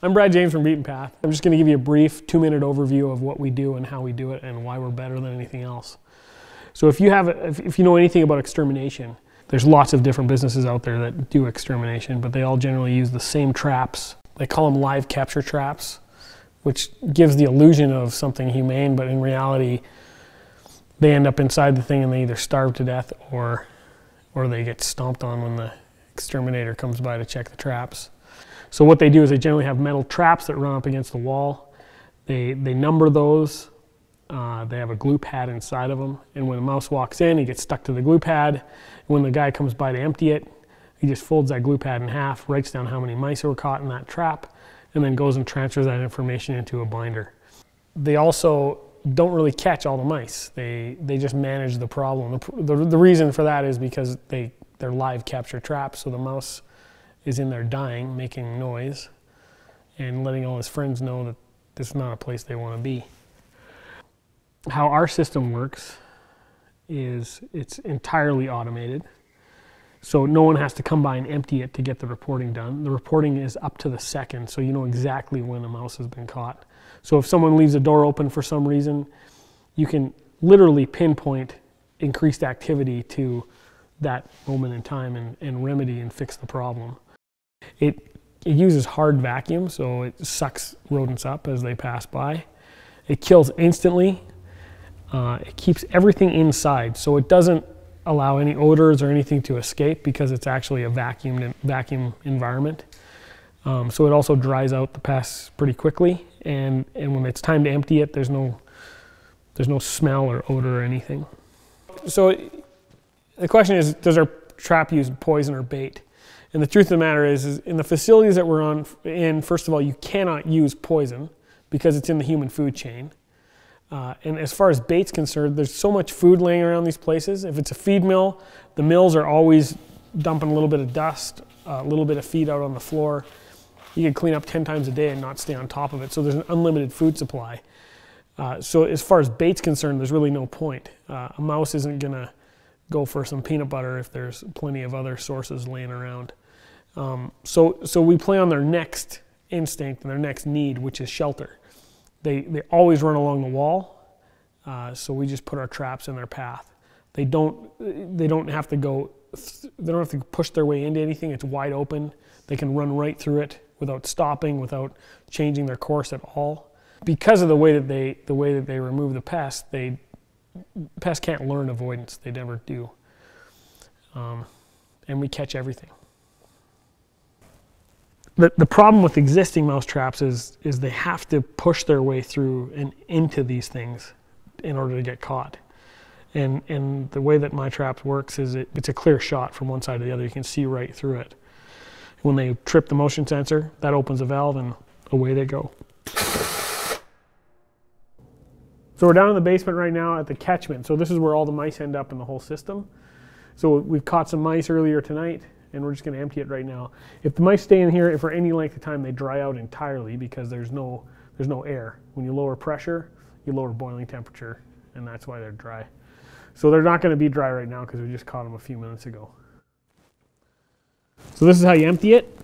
I'm Brad James from Beaten Path. I'm just going to give you a brief 2-minute overview of what we do and how we do it and why we're better than anything else. So if you know anything about extermination, there's lots of different businesses out there that do extermination, but they all generally use the same traps. They call them live capture traps, which gives the illusion of something humane, but in reality, they end up inside the thing and they either starve to death or they get stomped on when the exterminator comes by to check the traps. So what they do is they generally have metal traps that run up against the wall. They number those. They have a glue pad inside of them. And when a mouse walks in, he gets stuck to the glue pad. When the guy comes by to empty it, he just folds that glue pad in half, writes down how many mice were caught in that trap, and then goes and transfers that information into a binder. They also don't really catch all the mice. They just manage the problem. The reason for that is because they're live capture traps, so the mouse is in there dying, making noise, and letting all his friends know that this is not a place they want to be. How our system works is it's entirely automated. So no one has to come by and empty it to get the reporting done. The reporting is up to the second, so you know exactly when a mouse has been caught. So if someone leaves a door open for some reason, you can literally pinpoint increased activity to that moment in time and remedy and fix the problem. It uses hard vacuum, so it sucks rodents up as they pass by. It kills instantly. It keeps everything inside, so it doesn't allow any odors or anything to escape because it's actually a vacuum environment. So it also dries out the pests pretty quickly, and when it's time to empty it, there's no smell or odor or anything. So the question is, does our trap use poison or bait? And the truth of the matter is in the facilities that we're in, first of all, you cannot use poison because it's in the human food chain. And as far as bait's concerned, there's so much food laying around these places. If it's a feed mill, the mills are always dumping a little bit of dust, a little bit of feed out on the floor. You can clean up 10 times a day and not stay on top of it. So there's an unlimited food supply. So as far as bait's concerned, there's really no point. A mouse isn't gonna go for some peanut butter if there's plenty of other sources laying around. So we play on their next instinct and their next need, which is shelter. They always run along the wall, so we just put our traps in their path. They don't have to push their way into anything. It's wide open. They can run right through it without stopping, without changing their course at all. Because of the way that they remove the pest, pests can't learn avoidance. They never do, and we catch everything. The problem with existing mouse traps is they have to push their way through and into these things in order to get caught. And the way that my trap works is it's a clear shot from one side to the other. You can see right through it. When they trip the motion sensor, that opens a valve and away they go. So we're down in the basement right now at the catchment. So this is where all the mice end up in the whole system. So we've caught some mice earlier tonight, and we're just going to empty it right now. If the mice stay in here for any length of time, they dry out entirely because there's no air. When you lower pressure, you lower boiling temperature, and that's why they're dry. So they're not going to be dry right now because we just caught them a few minutes ago. So this is how you empty it.